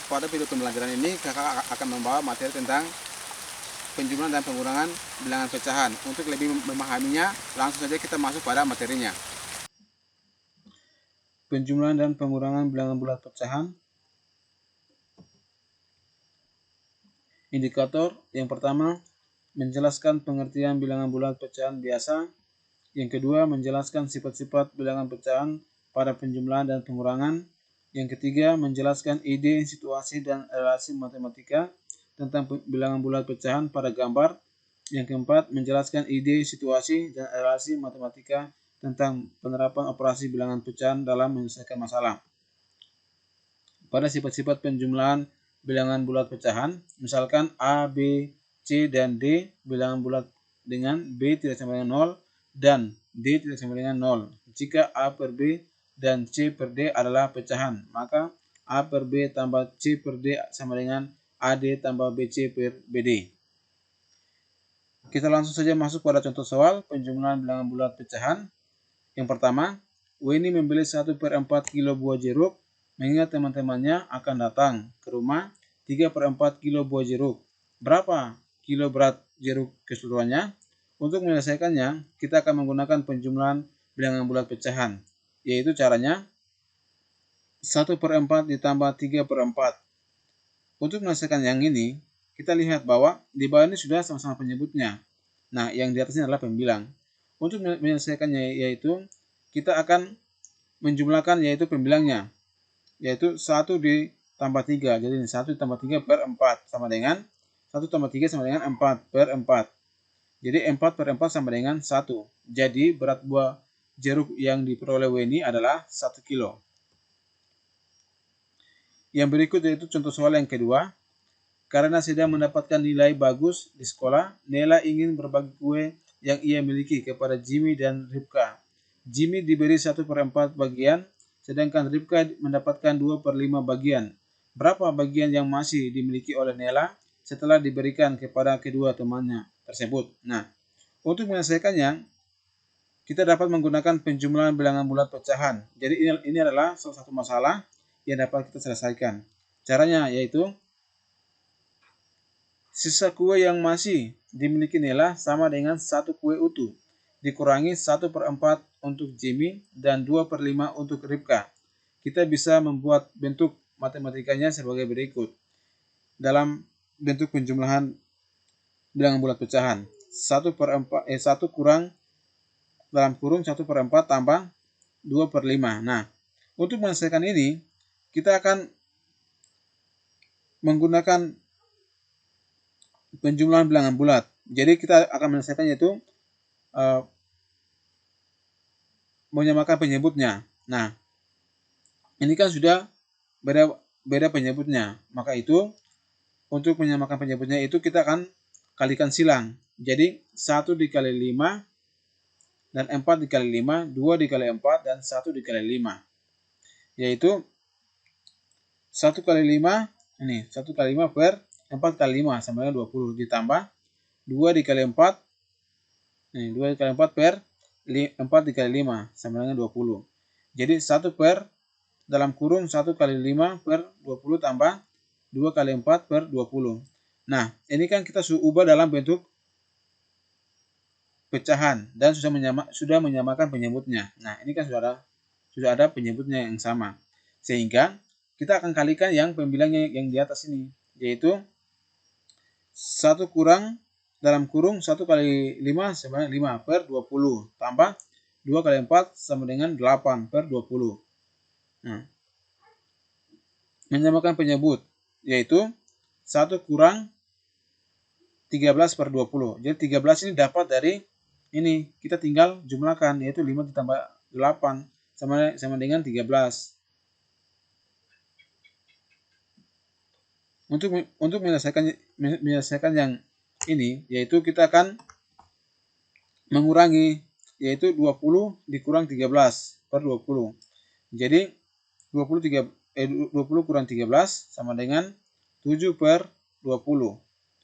pada video pembelajaran ini kakak akan membawa materi tentang penjumlahan dan pengurangan bilangan pecahan. Untuk lebih memahaminya, langsung saja kita masuk pada materinya. Penjumlahan dan pengurangan bilangan bulat pecahan. Indikator yang pertama, menjelaskan pengertian bilangan bulat pecahan biasa. Yang kedua, menjelaskan sifat-sifat bilangan pecahan pada penjumlahan dan pengurangan. Yang ketiga, menjelaskan ide, situasi, dan relasi matematika tentang bilangan bulat pecahan pada gambar. Yang keempat, menjelaskan ide, situasi, dan relasi matematika tentang penerapan operasi bilangan pecahan dalam menyelesaikan masalah. Pada sifat-sifat penjumlahan bilangan bulat pecahan, misalkan A, B, C, dan D bilangan bulat dengan B tidak sama dengan 0 dan D tidak sama dengan 0. Jika A per B dan C per D adalah pecahan, maka A per B tambah C per D sama dengan AD tambah BC per BD. Kita langsung saja masuk pada contoh soal penjumlahan bilangan bulat pecahan. Yang pertama, Weni membeli 1/4 kilo buah jeruk, mengingat teman-temannya akan datang ke rumah 3/4 kilo buah jeruk. Berapa kilo berat jeruk keseluruhannya? Untuk menyelesaikannya, kita akan menggunakan penjumlahan bilangan bulat pecahan, yaitu caranya 1/4 ditambah 3/4. Untuk menyelesaikan yang ini, kita lihat bahwa di bawah ini sudah sama-sama penyebutnya. Nah, yang di atasnya adalah pembilang. Untuk menyelesaikannya yaitu kita akan menjumlahkan yaitu pembilangnya, yaitu 1 ditambah 3. Jadi 1 ditambah 3 per 4 sama dengan 1 tambah 3 sama dengan 4 per 4. Jadi 4 per 4 sama dengan 1. Jadi berat buah jeruk yang diperoleh Weni adalah 1 kilo. Yang berikut yaitu contoh soal yang kedua. Karena sedang mendapatkan nilai bagus di sekolah, Nela ingin berbagi kue yang ia miliki kepada Jimmy dan Ripka. Jimmy diberi 1/4 bagian, sedangkan Ripka mendapatkan 2/5 bagian. Berapa bagian yang masih dimiliki oleh Nela setelah diberikan kepada kedua temannya tersebut? Nah, untuk menyelesaikannya, kita dapat menggunakan penjumlahan bilangan bulat pecahan. Jadi ini adalah salah satu masalah yang dapat kita selesaikan. Caranya yaitu sisa kue yang masih dimiliki Nela sama dengan 1 kue utuh, dikurangi 1/4 untuk Jimmy dan 2/5 untuk Ripka. Kita bisa membuat bentuk matematikanya sebagai berikut. Dalam bentuk penjumlahan bilangan bulat pecahan, 1 kurang dalam kurung 1/4 tambah 2/5. Nah, untuk menyelesaikan ini, kita akan menggunakan penjumlahan bilangan bulat. Jadi kita akan menyelesaikan yaitu menyamakan penyebutnya. Nah, ini kan sudah beda penyebutnya. Maka itu untuk menyamakan penyebutnya itu kita akan kalikan silang. Jadi 1 dikali 5 dan 4 dikali 5, 2 dikali 4 dan 1 dikali 5. Yaitu 1 kali 5 ini 1 kali 5 per 4 kali 5 sama dengan 20 ditambah 2 dikali 4 ini 2 dikali 4 per 4 dikali 5 sama dengan 20. Jadi 1 per dalam kurung 1 kali 5 per 20 tambah 2 kali 4 per 20. Nah, ini kan kita ubah dalam bentuk pecahan dan sudah menyamakan penyebutnya. Nah, ini kan sudah ada penyebutnya yang sama. Sehingga kita akan kalikan yang pembilangnya yang di atas ini, yaitu 1 kurang dalam kurung 1 kali 5 sama dengan 5 per 20 tambah 2 kali 4 sama dengan 8 per 20. Nah, menyamakan penyebut yaitu 1 kurang 13 per 20. Jadi 13 ini dapat dari ini, kita tinggal jumlahkan yaitu 5 ditambah 8 sama dengan 13. Untuk menyelesaikan yang ini, yaitu kita akan mengurangi, yaitu 20 dikurang 13 per 20. Jadi 20 kurang 13 sama dengan 7 per 20.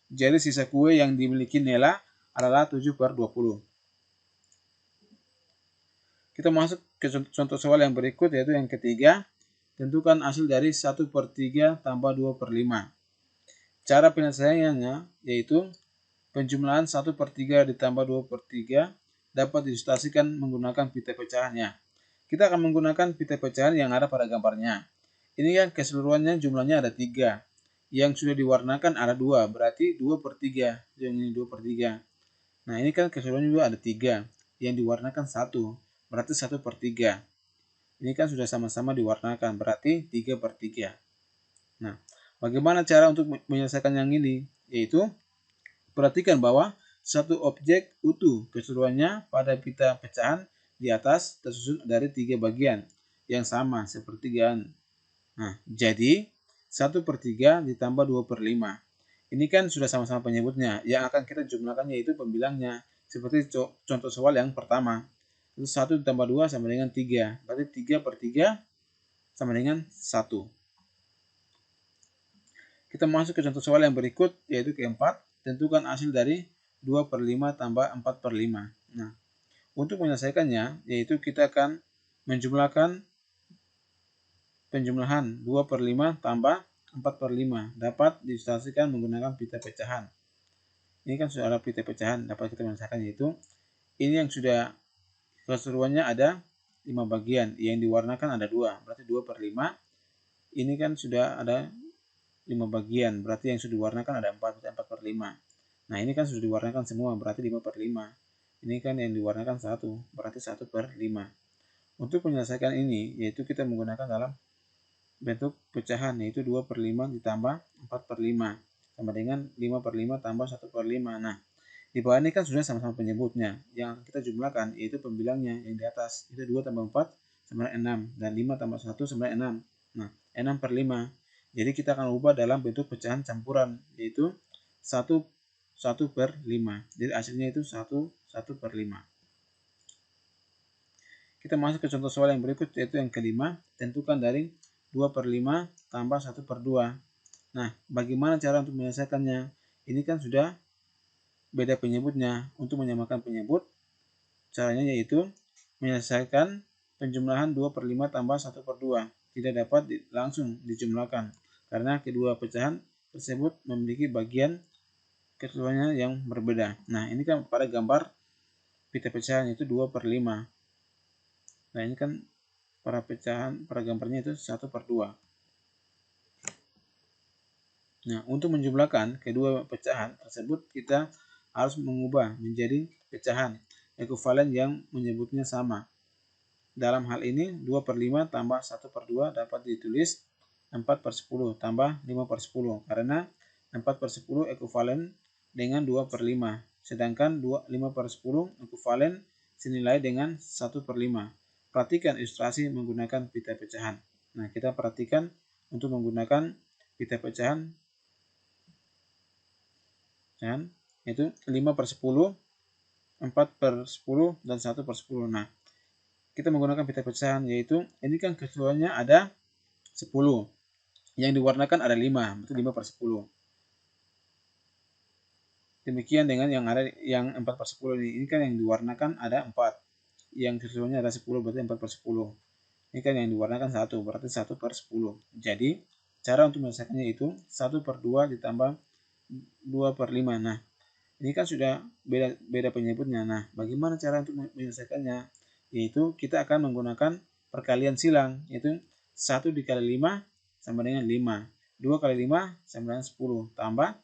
Jadi sisa kue yang dimiliki Nela adalah 7 per 20. Kita masuk ke contoh soal yang berikut, yaitu yang ketiga. tentukan hasil dari 1/3 tambah 2/5. Cara penyelesaiannya yaitu penjumlahan 1/3 ditambah 2/3 dapat diilustrasikan menggunakan pita pecahannya. Kita akan menggunakan pita pecahan yang ada pada gambarnya. Ini yang keseluruhannya jumlahnya ada 3. Yang sudah diwarnakan ada 2, berarti 2/3. Yang ini 2/3. Nah, ini kan keseluruhannya juga ada 3. Yang diwarnakan 1, berarti 1/3. Ini kan sudah sama-sama diwarnakan, berarti 3/3. Nah, bagaimana cara untuk menyelesaikan yang ini? Yaitu, perhatikan bahwa satu objek utuh keseluruhannya pada pita pecahan di atas tersusun dari 3 bagian yang sama sepertigaan. Nah, jadi 1/3 ditambah 2/5. Ini kan sudah sama-sama penyebutnya. Yang akan kita jumlahkan yaitu pembilangnya. Seperti contoh soal yang pertama. Itu 1 ditambah 2 sama dengan 3. Berarti 3/3 sama dengan 1. Kita masuk ke contoh soal yang berikut, yaitu keempat. Tentukan hasil dari 2/5 tambah 4/5. Nah, untuk menyelesaikannya, yaitu kita akan menjumlahkan penjumlahan 2/5 tambah 4/5. Dapat diilustrasikan menggunakan pita pecahan. Ini kan sudah ada pita pecahan, dapat kita menyelesaikan, yaitu ini yang sudah keseluruhannya ada 5 bagian, yang diwarnakan ada 2, berarti 2/5. Ini kan sudah ada 5 bagian, berarti yang sudah diwarnakan ada 4, berarti 4/5. Nah, ini kan sudah diwarnakan semua, berarti 5/5. Ini kan yang diwarnakan 1, berarti 1/5. Untuk menyelesaikan ini, yaitu kita menggunakan dalam bentuk pecahan, yaitu 2/5 ditambah 4/5, sama dengan 5/5 tambah 1/5. Nah, di bawah ini kan sudah sama-sama penyebutnya. Yang akan kita jumlahkan yaitu pembilangnya yang di atas. Itu 2 tambah 4 sama dengan 6, dan 5 tambah 1 sama dengan 6. Nah, 6/5. Jadi kita akan ubah dalam bentuk pecahan campuran, yaitu 1/5. Jadi hasilnya itu 1/5. Kita masuk ke contoh soal yang berikut, yaitu yang kelima. Tentukan dari 2/5 tambah 1/2. Nah, bagaimana cara untuk menyelesaikannya? Ini kan sudah beda penyebutnya. Untuk menyamakan penyebut, caranya yaitu menyelesaikan penjumlahan 2/5 tambah 1/2. Tidak dapat langsung dijumlahkan, karena kedua pecahan tersebut memiliki bagian keseluruhannya yang berbeda. Nah, ini kan pada gambar pita pecahan itu 2/5. Nah, ini kan pada gambarnya itu 1/2. Nah, untuk menjumlahkan kedua pecahan tersebut, kita harus mengubah menjadi pecahan ekuivalen yang menyebutnya sama. Dalam hal ini, 2/5 tambah 1/2 dapat ditulis 4/10 tambah 5/10, karena 4/10 ekuivalen dengan 2/5, sedangkan 5/10 ekuivalen senilai dengan 1/5. Perhatikan ilustrasi menggunakan pita pecahan. Nah, kita perhatikan untuk menggunakan pita pecahan, yaitu 5/10, 4/10, dan 1/10. Nah, kita menggunakan pita pecahan, yaitu ini kan keseluruhannya ada 10. Yang diwarnakan ada 5, berarti 5/10. Demikian dengan yang ada yang 4/10 ini kan yang diwarnakan ada 4. Yang keseluruhannya ada 10, berarti 4/10. Ini kan yang diwarnakan 1, berarti 1/10. Jadi, cara untuk menyelesaikannya itu 1/2 ditambah 2/5. Nah, ini kan sudah beda penyebutnya. Nah, bagaimana cara untuk menyelesaikannya? Yaitu kita akan menggunakan perkalian silang, yaitu 1 dikali 5 sama dengan 5. 2 kali 5 sama dengan 10. Tambah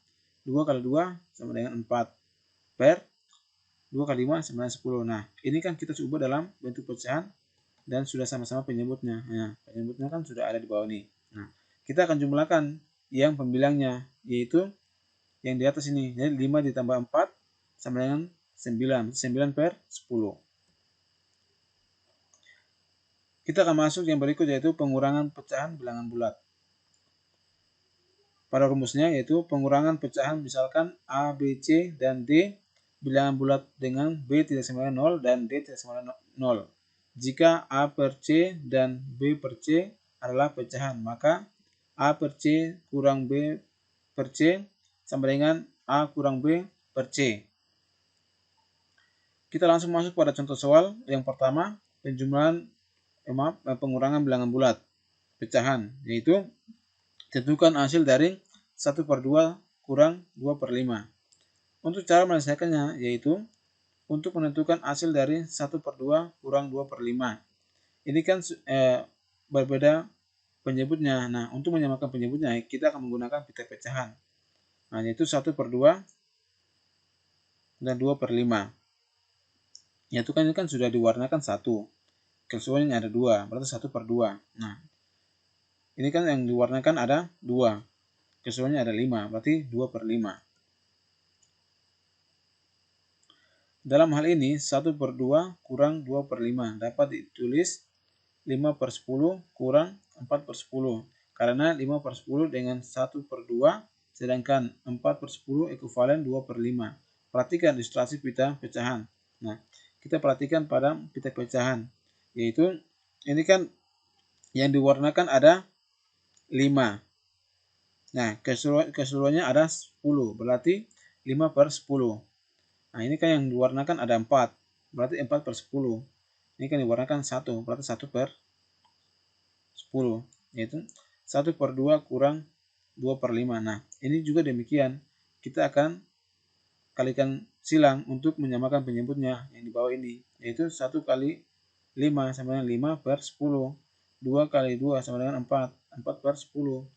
2 kali 2 sama dengan 4. Per 2 kali 5 sama dengan 10. Nah, ini kan kita ubah dalam bentuk pecahan dan sudah sama-sama penyebutnya. Nah, penyebutnya kan sudah ada di bawah ini. Nah, kita akan jumlahkan yang pembilangnya, yaitu yang di atas ini. Jadi 5 ditambah 4 sama dengan 9. 9/10. Kita akan masuk yang berikut, yaitu pengurangan pecahan bilangan bulat. Pada rumusnya yaitu pengurangan pecahan misalkan A, B, C, dan D bilangan bulat dengan B tidak sama dengan 0 dan D tidak sama dengan 0. Jika A per C dan B per C adalah pecahan, maka A per C kurang B per C sama dengan A kurang B per C. Kita langsung masuk pada contoh soal yang pertama, pengurangan bilangan bulat. pecahan, yaitu tentukan hasil dari 1/2 kurang 2/5. Untuk cara menyelesaikannya yaitu untuk menentukan hasil dari 1/2 kurang 2/5. Ini kan berbeda penyebutnya. Nah, untuk menyamakan penyebutnya kita akan menggunakan pita pecahan. Nah, yaitu 1/2 dan 2/5. Yaitu kan ini kan sudah diwarnakan 1. Keseluruhannya ada 2, berarti 1/2. Nah, ini kan yang diwarnakan ada 2. Keseluruhannya ada 5, berarti 2/5. Dalam hal ini 1/2 kurang 2/5 dapat ditulis 5/10 kurang 4/10. Karena 5/10 dengan 1/2 sedangkan 4/10 ekuivalen 2/5. Perhatikan ilustrasi pita pecahan. Nah, kita perhatikan pada pita pecahan, yaitu ini kan yang diwarnakan ada 5. Nah, keseluruhannya ada 10, berarti 5/10. Nah, ini kan yang diwarnakan ada 4, berarti 4/10. Ini kan diwarnakan 1, berarti 1/10, yaitu 1/2 kurang 2/5. Nah, ini juga demikian. Kita akan kalikan silang untuk menyamakan penyebutnya yang di bawah ini, yaitu 1 kali 5 sama dengan 5/10. 2 kali 2 sama dengan 4, 4/10.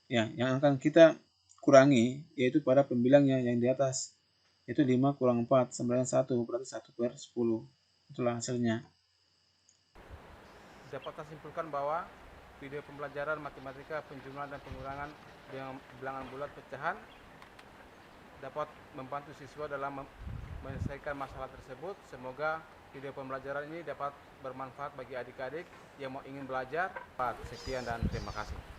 Ya, yang akan kita kurangi yaitu pada pembilangnya yang di atas, yaitu 5 kurang 4 sama dengan 1, berarti 1/10. Itulah hasilnya. Dapat kita simpulkan bahwa video pembelajaran matematika penjumlahan dan pengurangan dengan bilangan bulat pecahan dapat membantu siswa dalam menyelesaikan masalah tersebut. Semoga video pembelajaran ini dapat bermanfaat bagi adik-adik yang ingin belajar. Sekian dan terima kasih.